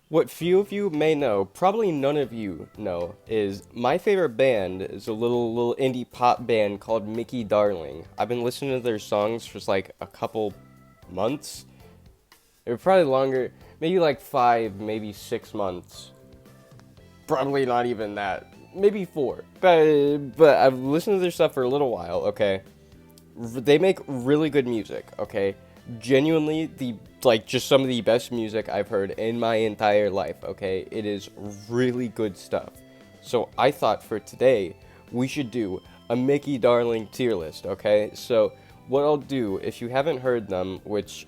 What few of you may know, probably none of you know, is my favorite band is a little indie pop band called Mickey Darling. I've been listening to their songs for like a couple months. Or probably longer, maybe like 5, maybe 6 months. Probably not even that. Maybe 4. But I've listened to their stuff for a little while, okay? They make really good music, okay? Genuinely the like just some of the best music I've heard in my entire life, okay? It is really good stuff. So I thought for today we should do a Mickey Darling tier list, okay? So what I'll do, if you haven't heard them, which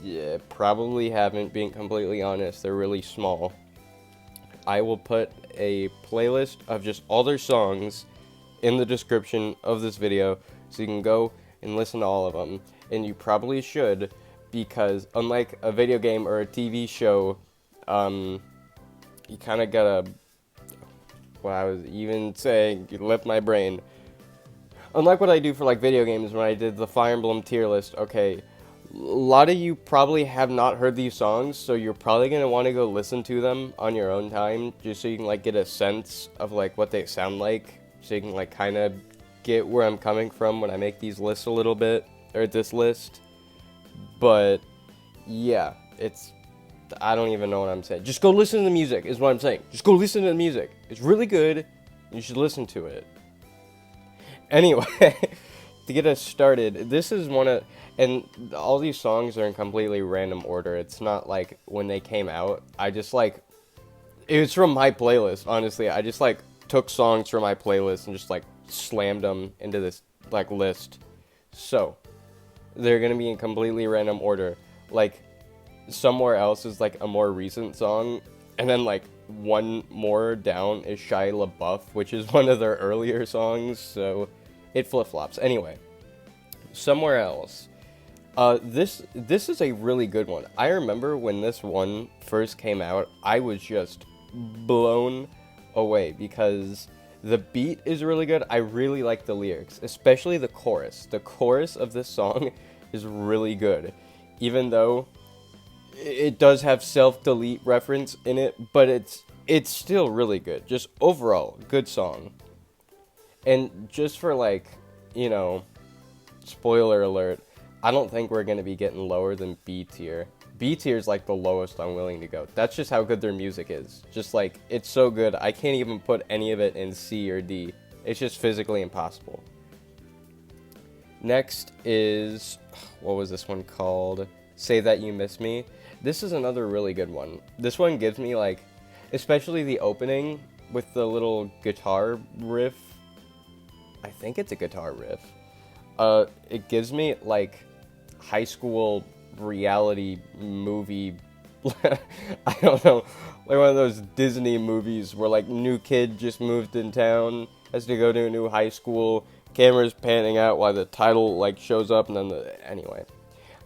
yeah, probably haven't, being completely honest, they're really small. I will put a playlist of just all their songs in the description of this video so you can go and listen to all of them. And you probably should, because unlike a video game or a TV show, you kind of gotta, what I was even saying, you left my brain. Unlike what I do for like video games when I did the Fire Emblem tier list, okay, a lot of you probably have not heard these songs, so you're probably going to want to go listen to them on your own time, just so you can like get a sense of like what they sound like, so you can like kind of get where I'm coming from when I make these lists a little bit, or this list. But yeah, I don't even know what I'm saying. Just go listen to the music is what I'm saying. Just go listen to the music. It's really good. You should listen to it. Anyway, to get us started, this is one of, and all these songs are in completely random order. It's not like when they came out. I just like, it was from my playlist, honestly. I just like took songs from my playlist and just like slammed them into this like list. So, they're gonna be in completely random order. Like, Somewhere Else is like a more recent song, and then like one more down is Shia LaBeouf, which is one of their earlier songs, so it flip-flops. Anyway, Somewhere Else. This is a really good one. I remember when this one first came out, I was just blown away because the beat is really good. I really like the lyrics, especially the chorus. The chorus of this song is really good, even though it does have self-delete reference in it, but it's still really good. Just overall, good song. And just for like, you know, spoiler alert, I don't think we're going to be getting lower than B tier. B tier is like the lowest I'm willing to go. That's just how good their music is. Just like, it's so good, I can't even put any of it in C or D. It's just physically impossible. Next is, what was this one called? Say That You Miss Me. This is another really good one. This one gives me like, especially the opening with the little guitar riff. I think it's a guitar riff. It gives me like high school reality movie. I don't know, like one of those Disney movies where like new kid just moved in town, has to go to a new high school. Camera's panning out while the title like shows up, and then anyway.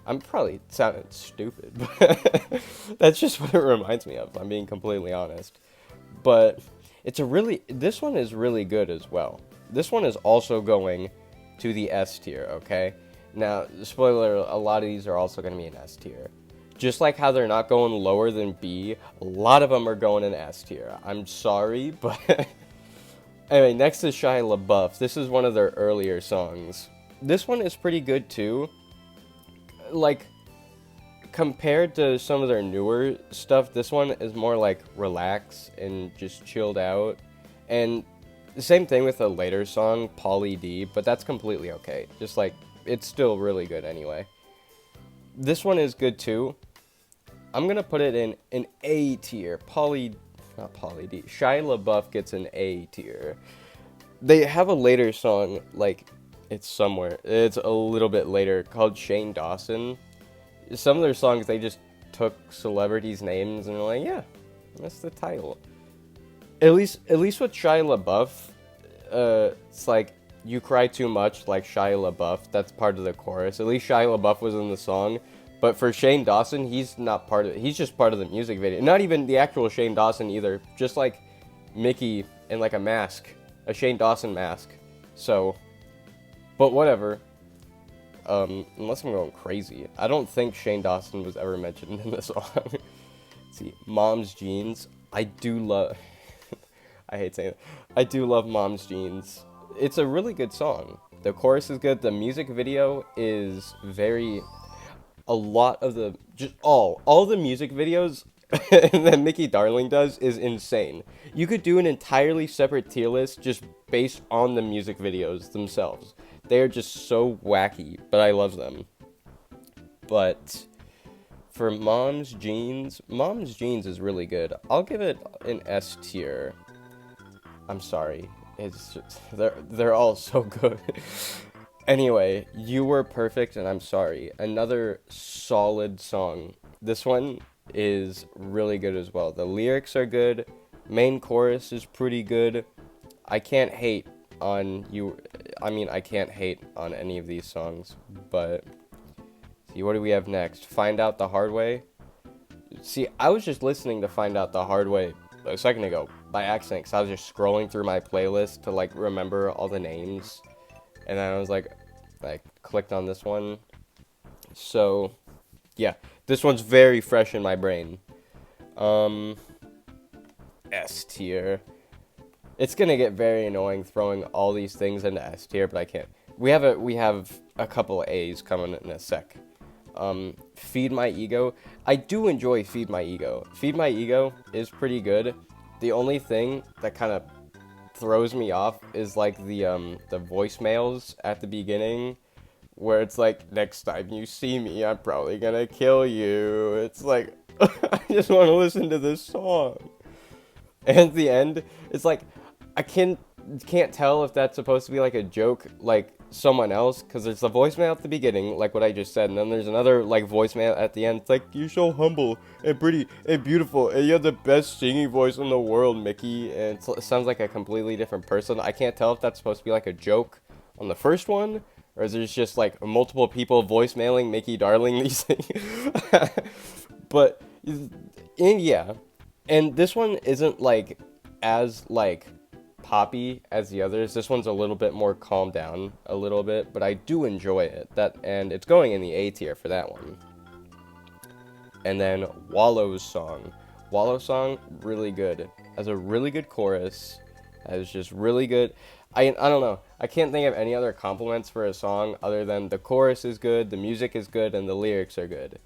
I'm probably sounding stupid, but that's just what it reminds me of. I'm being completely honest. But this one is really good as well. This one is also going to the S tier, okay? Now, spoiler, a lot of these are also going to be an S tier. Just like how they're not going lower than B, a lot of them are going in S tier. I'm sorry, but anyway, next is Shia LaBeouf. This is one of their earlier songs. This one is pretty good too. Like, compared to some of their newer stuff, this one is more like relaxed and just chilled out. And the same thing with a later song, Pauly D, but that's completely okay. Just like, it's still really good anyway. This one is good too. I'm gonna put it in an A tier. Not Pauly D. Shia LaBeouf gets an A tier. They have a later song, like, it's a little bit later, called Shane Dawson. Some of their songs, they just took celebrities' names and were like, yeah, that's the title. At least with Shia LaBeouf, it's like, You Cry Too Much, like Shia LaBeouf, that's part of the chorus. At least Shia LaBeouf was in the song. But for Shane Dawson, he's not part of it. He's just part of the music video. Not even the actual Shane Dawson either. Just like Mickey in like a mask. A Shane Dawson mask. So, but whatever. Unless I'm going crazy. I don't think Shane Dawson was ever mentioned in the song. See, Mom's Jeans. I do love. I hate saying it. I do love Mom's Jeans. It's a really good song. The chorus is good. The music video is very. A lot of the just all the music videos that Mickey Darling does is insane. You could do an entirely separate tier list just based on the music videos themselves. They are just so wacky, but I love them. But for Mom's Jeans is really good. I'll give it an S tier. I'm sorry. It's just, they're all so good. Anyway, You Were Perfect and I'm Sorry. Another solid song. This one is really good as well. The lyrics are good. Main chorus is pretty good. I can't hate on you. I mean, I can't hate on any of these songs, but see, what do we have next? Find Out the Hard Way. See, I was just listening to Find Out the Hard Way a second ago by accident because I was just scrolling through my playlist to like remember all the names. And then I was like, I clicked on this one. So, yeah, this one's very fresh in my brain. S tier. It's gonna get very annoying throwing all these things into S tier, but I can't. We have a couple of A's coming in a sec. Feed My Ego. I do enjoy Feed My Ego. Feed My Ego is pretty good. The only thing that kind of throws me off is like the voicemails at the beginning where it's like, next time you see me I'm probably gonna kill you. It's like I just want to listen to this song. And at the end it's like I can't tell if that's supposed to be like a joke like someone else, because there's the voicemail at the beginning like what I just said, and then there's another like voicemail at the end. It's like, you're so humble and pretty and beautiful and you have the best singing voice in the world, Mickey. And it sounds like a completely different person. I can't tell if that's supposed to be like a joke on the first one, or is there's just like multiple people voicemailing Mickey Darling these things. But and yeah, and this one isn't like as like poppy as the others. This one's a little bit more calmed down a little bit, but I do enjoy it. And it's going in the A tier for that one. And then Wallow's song. Wallow's song, really good. Has a really good chorus. Has just really good. I don't know. I can't think of any other compliments for a song other than the chorus is good, the music is good, and the lyrics are good.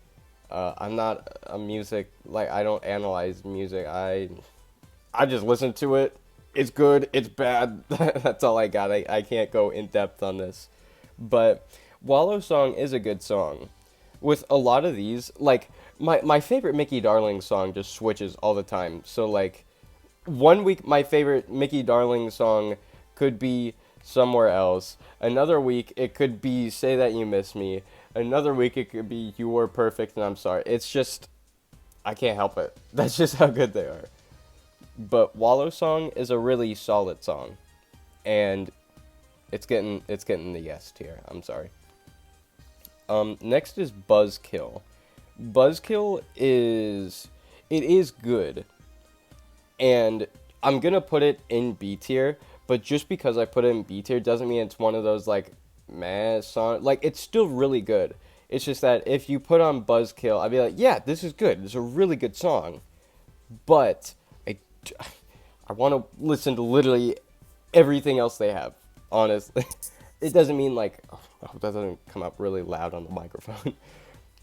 I'm not a music, like, I don't analyze music. I just listen to it. It's good, it's bad. That's all I got. I can't go in depth on this. But Wallow's song is a good song. With a lot of these, like, my favorite Mickey Darling song just switches all the time. So, like, one week my favorite Mickey Darling song could be Somewhere Else. Another week it could be Say That You Miss Me. Another week it could be You Were Perfect and I'm Sorry. It's just, I can't help it. That's just how good they are. But Wallow's song is a really solid song, and it's getting the yes tier. I'm sorry. Next is Buzzkill. Buzzkill is good, and I'm gonna put it in B tier. But just because I put it in B tier doesn't mean it's one of those like meh song. Like, it's still really good. It's just that if you put on Buzzkill, I'd be like, yeah, this is good. It's a really good song, but I want to listen to literally everything else they have, honestly. It doesn't mean like, oh, that doesn't come up really loud on the microphone.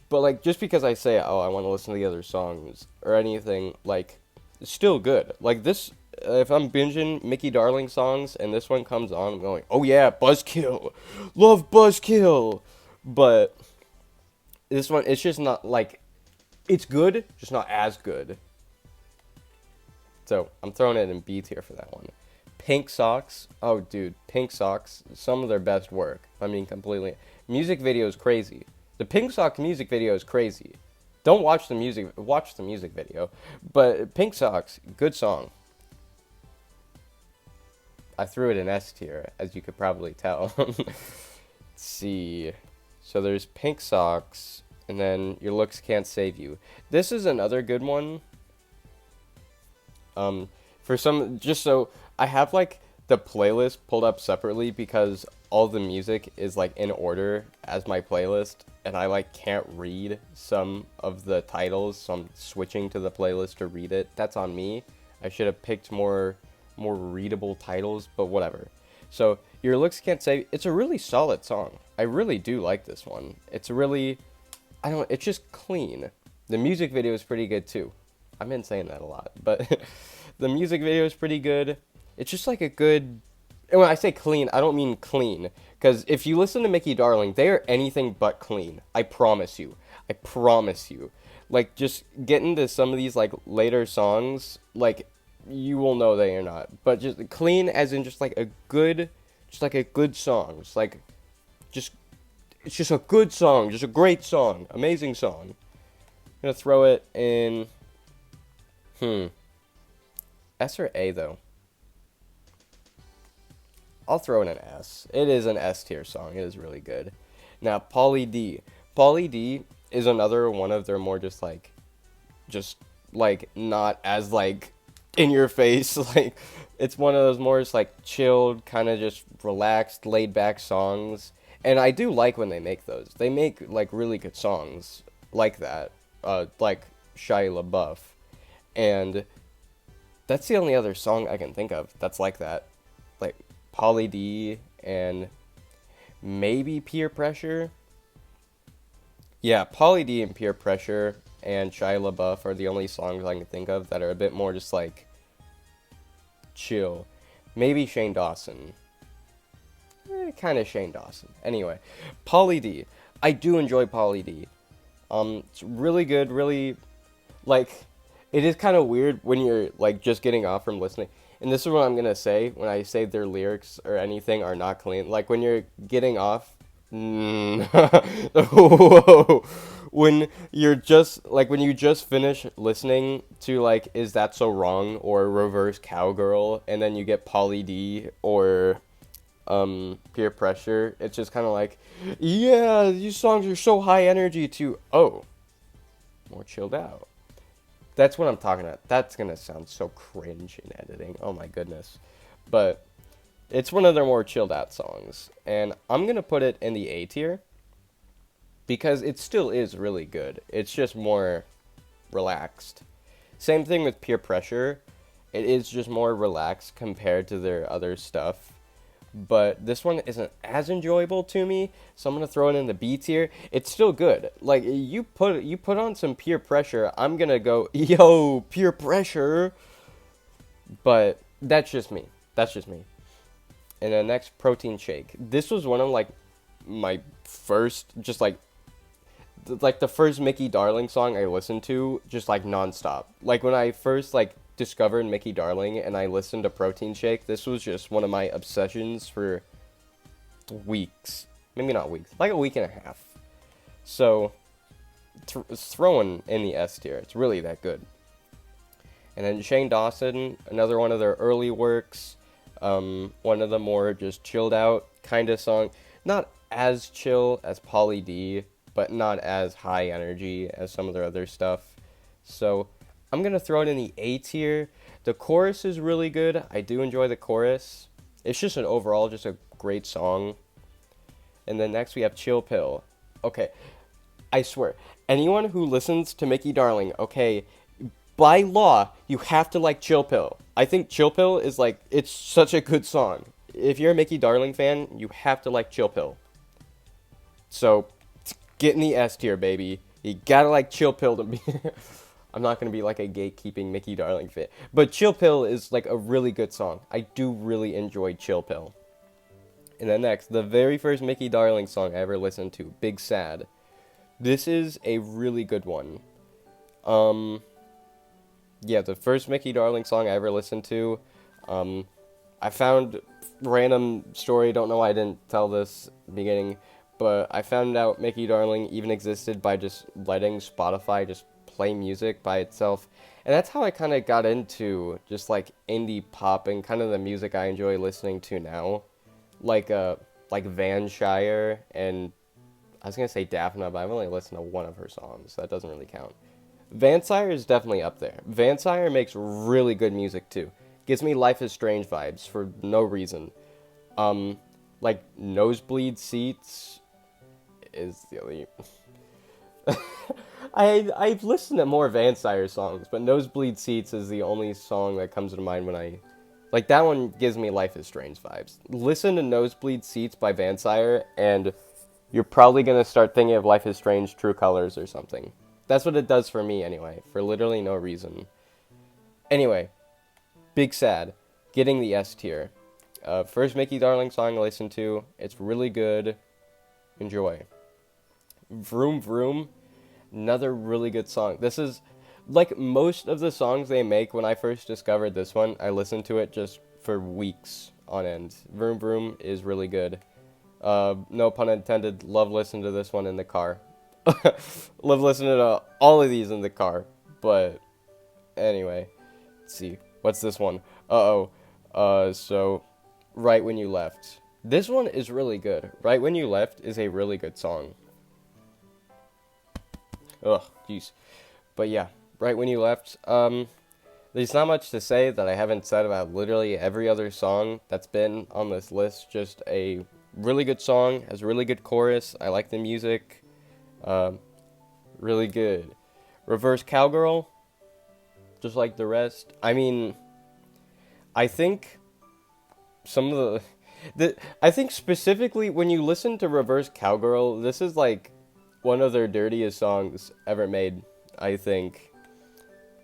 But like, just because I say, oh, I want to listen to the other songs or anything, like, it's still good. Like this, if I'm binging Mickey Darling songs and this one comes on, I'm going, oh yeah, Buzzkill. Love Buzzkill. But this one, it's just not like, it's good, just not as good. So, I'm throwing it in B tier for that one. Pink Socks. Oh, dude. Pink Socks. Some of their best work. I mean, completely. Music video is crazy. The Pink Socks music video is crazy. Don't watch the music. Watch the music video. But Pink Socks, good song. I threw it in S tier, as you could probably tell. Let's see. So, there's Pink Socks. And then Your Looks Can't Save You. This is another good one. For some, just so I have like the playlist pulled up separately because all the music is like in order as my playlist, and I like can't read some of the titles, so I'm switching to the playlist to read it. That's on me. I should have picked more readable titles, but whatever. So Your Looks Can't Save. It's a really solid song. I really do like this one. It's really, I don't. It's just clean. The music video is pretty good too. I've been saying that a lot, but the music video is pretty good. It's just like a good. And when I say clean, I don't mean clean, because if you listen to Mickey Darling, they are anything but clean. I promise you. I promise you. Like, just get into some of these like later songs, like you will know they are not. But just clean, as in just like a good song. Just like, just it's just a good song, just a great song, amazing song. I'm gonna throw it in. S or A though? I'll throw in an S. It is an S tier song. It is really good. Now, Pauly D. Pauly D is another one of their more just like not as like in your face. Like, it's one of those more just like chilled, kind of just relaxed, laid back songs. And I do like when they make those. They make like really good songs like that, like Shia LaBeouf. And that's the only other song I can think of that's like that. Like Pauly D and maybe Peer Pressure. Yeah, Pauly D and Peer Pressure and Shia LaBeouf are the only songs I can think of that are a bit more just like chill. Maybe Shane Dawson. Kind of Shane Dawson. Anyway, Pauly D. I do enjoy Pauly D. It's really good, really, like, it is kind of weird when you're, like, just getting off from listening. And this is what I'm going to say when I say their lyrics or anything are not clean. Like, when you're getting off, whoa. When you're just, like, when you just finish listening to, like, Is That So Wrong or Reverse Cowgirl, and then you get Pauly D or Peer Pressure, it's just kind of like, yeah, these songs are so high energy to, oh, more chilled out. That's what I'm talking about. That's gonna sound so cringe in editing, oh my goodness. But it's one of their more chilled out songs, and I'm gonna put it in the A tier because it still is really good. It's just more relaxed. Same thing with Peer Pressure. It is just more relaxed compared to their other stuff. But this one isn't as enjoyable to me, so I'm gonna throw it in the B tier. It's still good. Like, you put on some Peer Pressure, I'm gonna go, yo, Peer Pressure. But that's just me. That's just me. And then next, Protein Shake. This was one of like my first, just like the first Mickey Darling song I listened to, just like nonstop. Like when I first like discovered Mickey Darling and I listened to Protein Shake, this was just one of my obsessions for weeks. Maybe not weeks, like a week and a half. So it's throwing in the S tier. It's really that good. And then Shane Dawson, another one of their early works. One of the more just chilled out kind of song. Not as chill as Pauly D, but not as high energy as some of their other stuff. So I'm going to throw it in the A tier. The chorus is really good. I do enjoy the chorus. It's just an overall, just a great song. And then next we have Chill Pill. Okay, I swear, anyone who listens to Mickey Darling, okay, by law, you have to like Chill Pill. I think Chill Pill is like, it's such a good song. If you're a Mickey Darling fan, you have to like Chill Pill. So, get in the S tier, baby. You gotta like Chill Pill to be... I'm not gonna be like a gatekeeping Mickey Darling fan. But Chill Pill is like a really good song. I do really enjoy Chill Pill. And then next, the very first Mickey Darling song I ever listened to, Big Sad. This is a really good one. Yeah, the first Mickey Darling song I ever listened to. I found random story, don't know why I didn't tell this beginning, but I found out Mickey Darling even existed by just letting Spotify just play music by itself. And that's how I kind of got into just like indie pop and kind of the music I enjoy listening to now. Like Van Shire and I was going to say Dafna, but I've only listened to one of her songs, so that doesn't really count. Van Shire is definitely up there. Van Shire makes really good music too. Gives me Life is Strange vibes for no reason. like nosebleed seats is the only. I've listened to more Vansire songs, but Nosebleed Seats is the only song that comes to mind when I like that one gives me Life is Strange vibes. Listen to Nosebleed Seats by Vansire and you're probably gonna start thinking of Life is Strange True Colors or something. That's what it does for me anyway, for literally no reason. Anyway, Big Sad, getting the S tier. First Mickey Darling song I listened to. It's really good. Enjoy. Vroom Vroom, another really good song. This is, like most of the songs they make, when I first discovered this one, I listened to it just for weeks on end. Vroom Vroom is really good. No pun intended, love listening to this one in the car. Love listening to all of these in the car. But, anyway, let's see. What's this one? So, Right When You Left. This one is really good. Right When You Left is a really good song. Ugh, jeez. But yeah, Right When You Left. There's not much to say that I haven't said about literally every other song that's been on this list. Just a really good song, has a really good chorus. I like the music. Really good. Reverse Cowgirl, just like the rest. I mean, I think some of I think specifically when you listen to Reverse Cowgirl, this is like one of their dirtiest songs ever made, I think.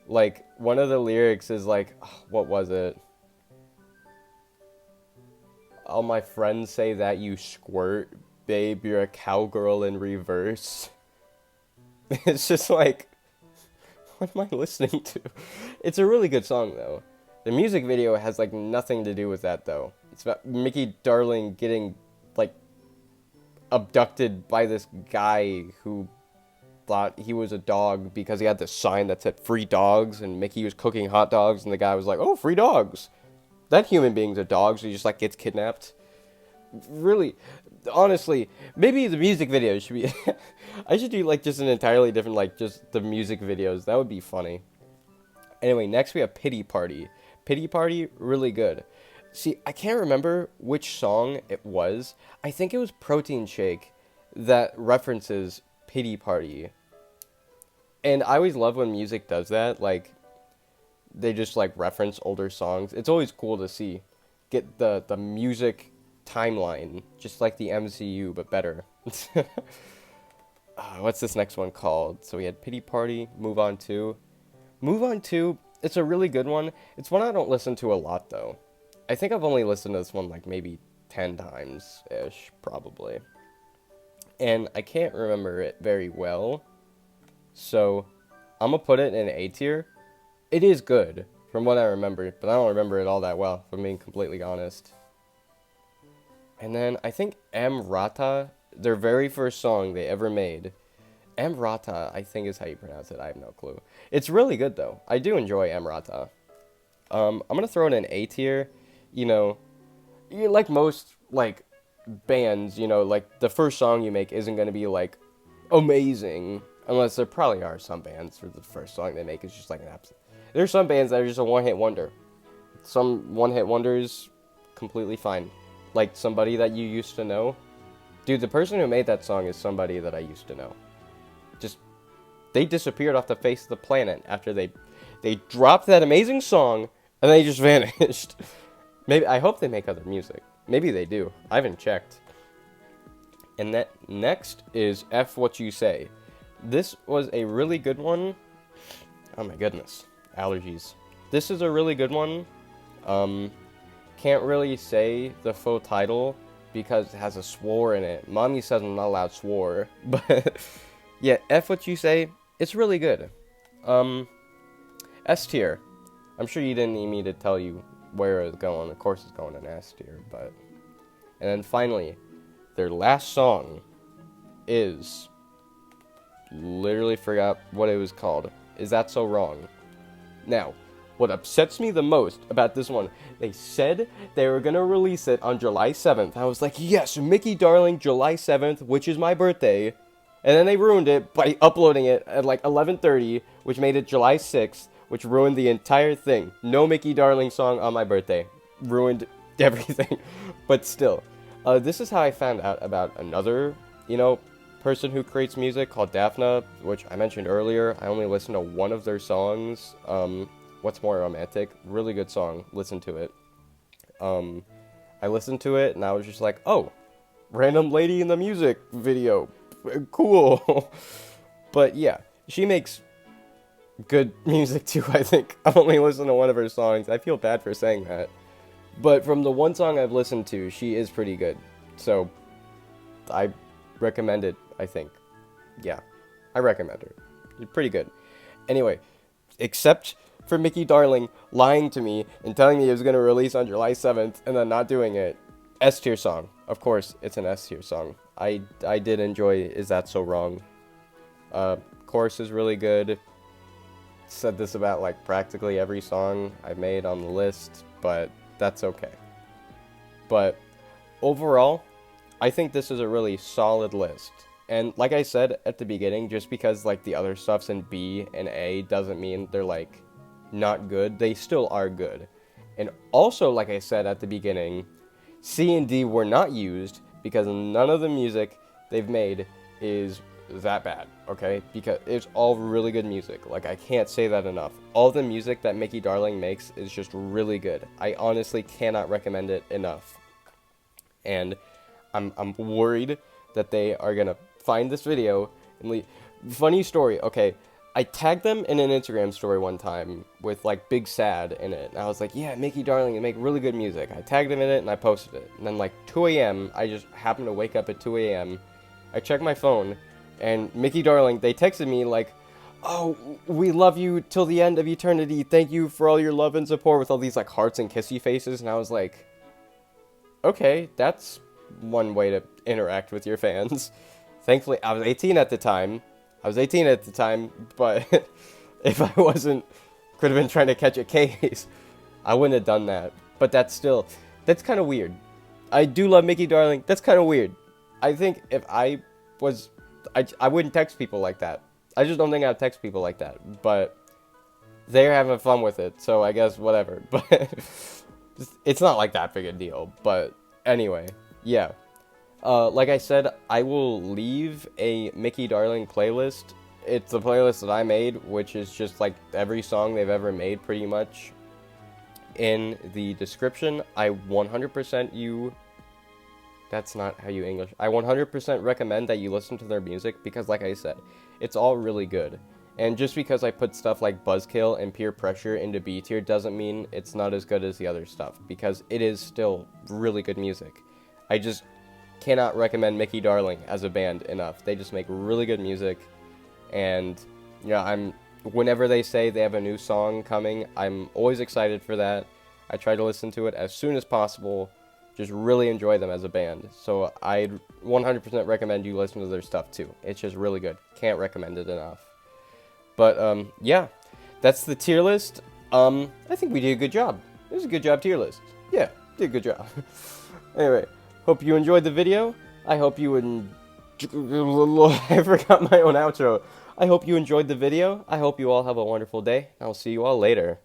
Like, one of the lyrics is like, what was it? All my friends say that you squirt, babe, you're a cowgirl in reverse. It's just like, what am I listening to? It's a really good song, though. The music video has, like, nothing to do with that, though. It's about Mickey Darling getting, like, abducted by this guy who thought he was a dog because he had this sign that said free dogs, and Mickey was cooking hot dogs, and the guy was like, oh, free dogs. That human being's a dog, so he just, like, gets kidnapped. Really, honestly, maybe the music video should be... I should do, like, just an entirely different, like, just the music videos. That would be funny. Anyway, next we have Pity Party. Pity Party, really good. See, I can't remember which song it was. I think it was Protein Shake that references Pity Party. And I always love when music does that. Like, they just, like, reference older songs. It's always cool to see. Get the music timeline. Just like the MCU, but better. What's this next one called? So we had Pity Party, Move On To. Move On To, it's a really good one. It's one I don't listen to a lot, though. I think I've only listened to this one, like, maybe 10 times-ish, probably. And I can't remember it very well. So, I'm gonna put it in A tier. It is good, from what I remember, but I don't remember it all that well, if I'm being completely honest. And then, I think Rata, their very first song they ever made. Rata, I think is how you pronounce it, I have no clue. It's really good, though. I do enjoy Rata. I'm gonna throw it in A tier. You know, like most, like, bands, you know, like, the first song you make isn't gonna be, like, amazing. Unless there probably are some bands where the first song they make is just, like, an absolute... There's some bands that are just a one-hit wonder. Some one-hit wonders, completely fine. Like, Somebody That You Used to Know. Dude, the person who made that song is somebody that I used to know. Just, they disappeared off the face of the planet after they dropped that amazing song, and they just vanished. Maybe, I hope they make other music. Maybe they do. I haven't checked. And that next is F What You Say. This was a really good one. Oh my goodness. Allergies. This is a really good one. Can't really say the full title because it has a swore in it. Mommy says I'm not allowed swore. But yeah, F What You Say, it's really good. S tier. I'm sure you didn't need me to tell you where it's going. Of course it's going in S tier, but... And then finally, their last song is... Literally forgot what it was called. Is That So Wrong? Now, what upsets me the most about this one, they said they were gonna release it on July 7th. I was like, yes, Mickey Darling, July 7th, which is my birthday. And then they ruined it by uploading it at like 11:30, which made it July 6th, which ruined the entire thing. No Mickey Darling song on my birthday. Ruined everything. But still, This is how I found out about another, person who creates music called Dafna, which I mentioned earlier. I only listened to one of their songs. What's More Romantic? Really good song. Listen to it. I listened to it and I was just like, oh, random lady in the music video. Cool. But yeah, she makes good music too, I think. I've only listened to one of her songs. I feel bad for saying that. But from the one song I've listened to, she is pretty good. So, I recommend it, I think. Yeah, I recommend her. It's pretty good. Anyway, except for Mickey Darling lying to me and telling me it was going to release on July 7th and then not doing it. S tier song. Of course, it's an S tier song. I did enjoy Is That So Wrong? Chorus is really good. Said this about like practically every song I made on the list, but that's okay. But overall, I think this is a really solid list. And like I said at the beginning, just because like the other stuff's in B and A doesn't mean they're like not good. They still are good. And also, like I said at the beginning, C and D were not used because none of the music they've made is that bad, okay? Because it's all really good music. Like, I can't say that enough. All the music that Mickey Darling makes is just really good. I honestly cannot recommend it enough. And I'm worried that they are gonna find this video and leave. Funny story, okay. I tagged them in an Instagram story one time with like Big Sad in it. And I was like, yeah, Mickey Darling, you make really good music. I tagged them in it and I posted it. And then like 2 a.m., I just happened to wake up at 2 a.m. I checked my phone and Mickey Darling, they texted me like, oh, we love you till the end of eternity. Thank you for all your love and support with all these like hearts and kissy faces. And I was like, okay, that's one way to interact with your fans. Thankfully, I was 18 at the time. But if I wasn't, could have been trying to catch a case, I wouldn't have done that. But that's kind of weird. I do love Mickey Darling. That's kind of weird. I think if I was, I wouldn't text people like that. I just don't think I'd text people like that. But they're having fun with it, so I guess whatever. But it's not like that big a deal. But anyway, yeah. Like I said, I will leave a Mickey Darling playlist. It's the playlist that I made, which is just like every song they've ever made pretty much in the description. I 100% that's not how you English. I 100% recommend that you listen to their music because like I said, it's all really good. And just because I put stuff like Buzzkill and Peer Pressure into B tier doesn't mean it's not as good as the other stuff because it is still really good music. I just cannot recommend Mickey Darling as a band enough. They just make really good music, and whenever they say they have a new song coming, I'm always excited for that. I try to listen to it as soon as possible. Just really enjoy them as a band. So I'd 100% recommend you listen to their stuff too. It's just really good. Can't recommend it enough. But yeah, that's the tier list. I think we did a good job. It was a good job tier list. Yeah, did a good job. Anyway. Hope you enjoyed the video. I hope you I forgot my own outro. I hope you enjoyed the video. I hope you all have a wonderful day. I'll see you all later.